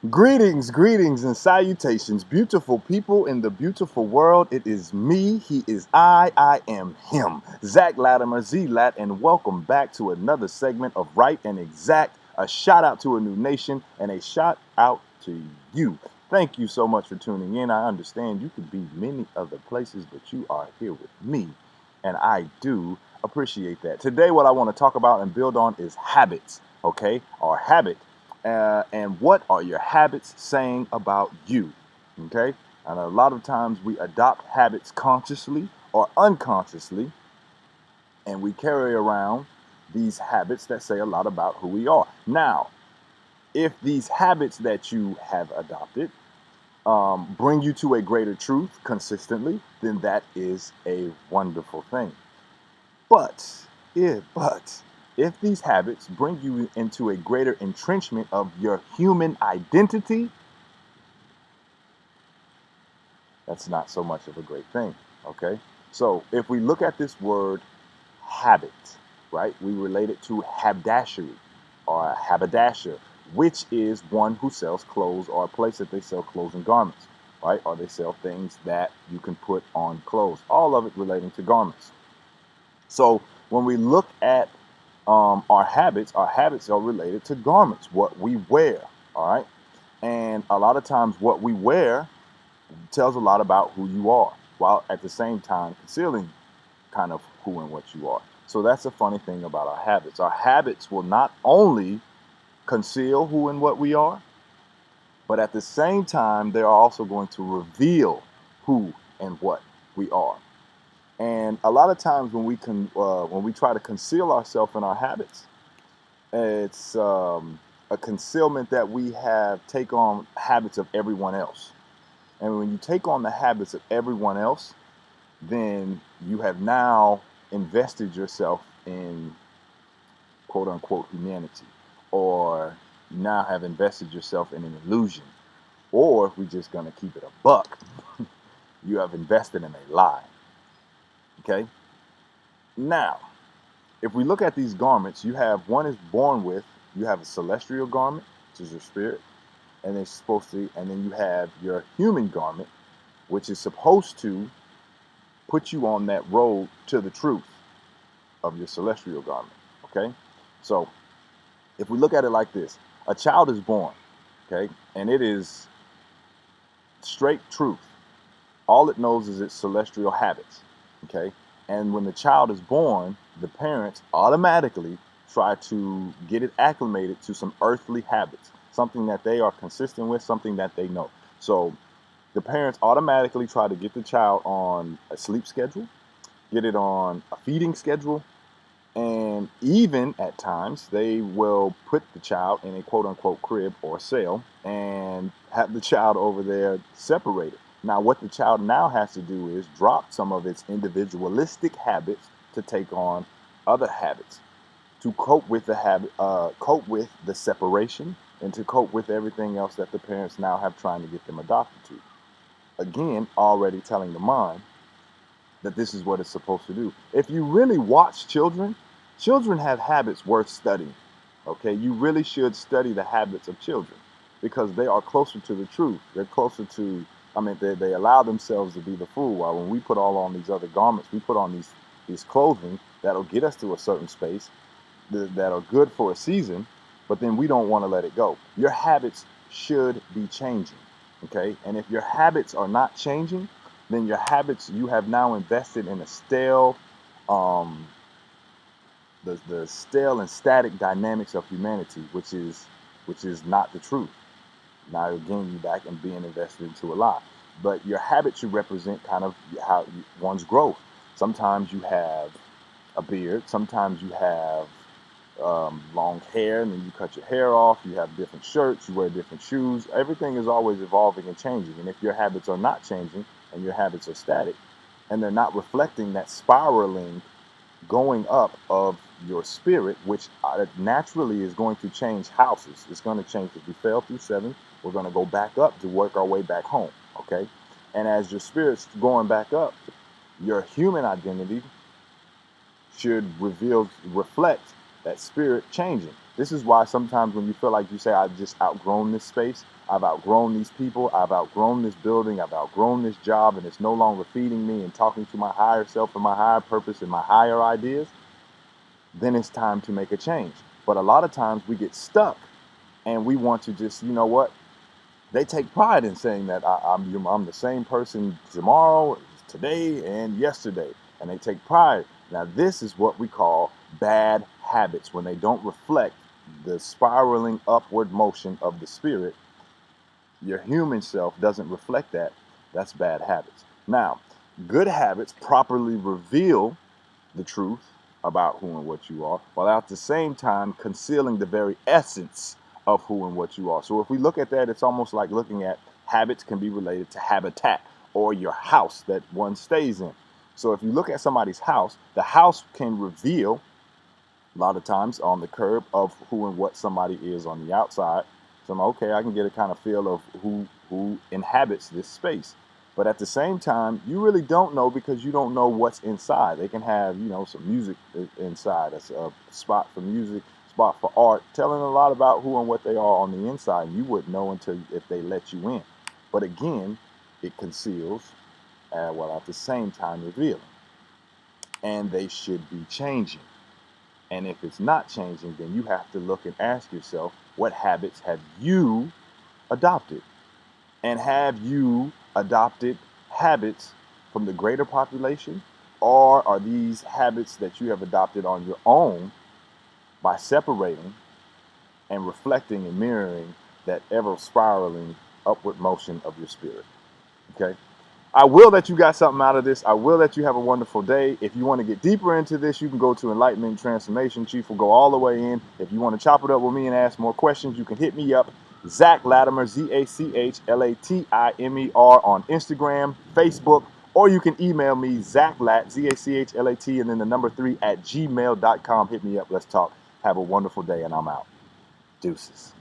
Greetings, and salutations, beautiful people in the beautiful world. It is me, he is I am him, Zach Latimer, Z-Lat, and welcome back to another segment of Right and Exact. A shout out to a new nation and a shout out to you. Thank you so much for tuning in. I understand you could be many other places, but you are here with me, and I do appreciate that. Today, what I want to talk about and build on is habits, okay? Or habit. And what are your habits saying about you? Okay? And a lot of times we adopt habits consciously or unconsciously, and we carry around these habits that say a lot about who we are. Now, if these habits that you have adopted bring you to a greater truth consistently, then that is a wonderful thing. But, if these habits bring you into a greater entrenchment of your human identity, that's not so much of a great thing, okay? So if we look at this word habit, right, we relate it to haberdashery or a haberdasher, which is one who sells clothes or a place that they sell clothes and garments, right? Or they sell things that you can put on clothes, all of it relating to garments. So when we look at our habits are related to garments, what we wear, all right? And a lot of times what we wear tells a lot about who you are, while at the same time concealing kind of who and what you are. So that's the funny thing about our habits. Our habits will not only conceal who and what we are, but at the same time, they are also going to reveal who and what we are. And a lot of times when we try to conceal ourselves in our habits, it's a concealment that we have take on habits of everyone else. And when you take on the habits of everyone else, then you have now invested yourself in quote unquote humanity, or you now have invested yourself in an illusion. Or if we're just going to keep it a buck, you have invested in a lie. Okay? Now, if we look at these garments, you have one is born with, you have a celestial garment, which is your spirit, and it's supposed to, and then you have your human garment, which is supposed to put you on that road to the truth of your celestial garment. Okay? So if we look at it like this, a child is born, okay, and it is straight truth. All it knows is its celestial habits, okay? And when the child is born, the parents automatically try to get it acclimated to some earthly habits, something that they are consistent with, something that they know. So the parents automatically try to get the child on a sleep schedule, get it on a feeding schedule, and even at times they will put the child in a quote unquote crib or cell and have the child over there separated. Now, what the child now has to do is drop some of its individualistic habits to take on other habits to cope with the habit, cope with the separation, and to cope with everything else that the parents now have trying to get them adopted to. Again, already telling the mind that this is what it's supposed to do. If you really watch children, children have habits worth studying. Okay, you really should study the habits of children because they are closer to the truth. They're closer to, I mean, they allow themselves to be the fool. While when we put all on these other garments, we put on these clothing that'll get us to a certain space that are good for a season, but then we don't want to let it go. Your habits should be changing. Okay, and if your habits are not changing, then your habits you have now invested in a stale, um, the stale and static dynamics of humanity, which is not the truth. Now again, you back and being invested into a lie. But your habits should represent kind of how one's growth. Sometimes you have a beard. Sometimes you have long hair, and then you cut your hair off. You have different shirts. You wear different shoes. Everything is always evolving and changing. And if your habits are not changing and your habits are static, and they're not reflecting that spiraling going up of your spirit, which naturally is going to change houses. It's going to change. If we fell through seven, we're going to go back up to work our way back home. Okay, and as your spirit's going back up, your human identity should reflect that spirit changing. This is why sometimes when you feel like you say, I've just outgrown this space, I've outgrown these people, I've outgrown this building, I've outgrown this job, and it's no longer feeding me and talking to my higher self and my higher purpose and my higher ideas, then it's time to make a change. But a lot of times we get stuck and we want to just, you know what? They take pride in saying that I'm the same person tomorrow, today, and yesterday. And they take pride. Now, this is what we call bad habits when they don't reflect the spiraling upward motion of the spirit. Your human self doesn't reflect that. That's bad habits. Now, good habits properly reveal the truth about who and what you are, while at the same time concealing the very essence of who and what you are. So if we look at that, it's almost like looking at habits can be related to habitat or your house that one stays in. So if you look at somebody's house, the house can reveal a lot of times on the curb of who and what somebody is on the outside. So I'm okay, I can get a kind of feel of who inhabits this space. But at the same time, you really don't know because you don't know what's inside. They can have, some music inside. That's a spot for music, spot for art, telling a lot about who and what they are on the inside. You wouldn't know until if they let you in. But again, it conceals, while at the same time revealing. And they should be changing. And if it's not changing, then you have to look and ask yourself, what habits have you adopted? And have you adopted habits from the greater population? Or are these habits that you have adopted on your own by separating and reflecting and mirroring that ever spiraling upward motion of your spirit? Okay? I will that you got something out of this. I will that you have a wonderful day. If you want to get deeper into this, you can go to Enlightenment and Transformation. Chief will go all the way in. If you want to chop it up with me and ask more questions, you can hit me up, Zach Latimer, ZACHLATIMER on Instagram, Facebook, or you can email me, ZachLat, ZACHLAT, and then the number 3 at gmail.com. Hit me up. Let's talk. Have a wonderful day, and I'm out. Deuces.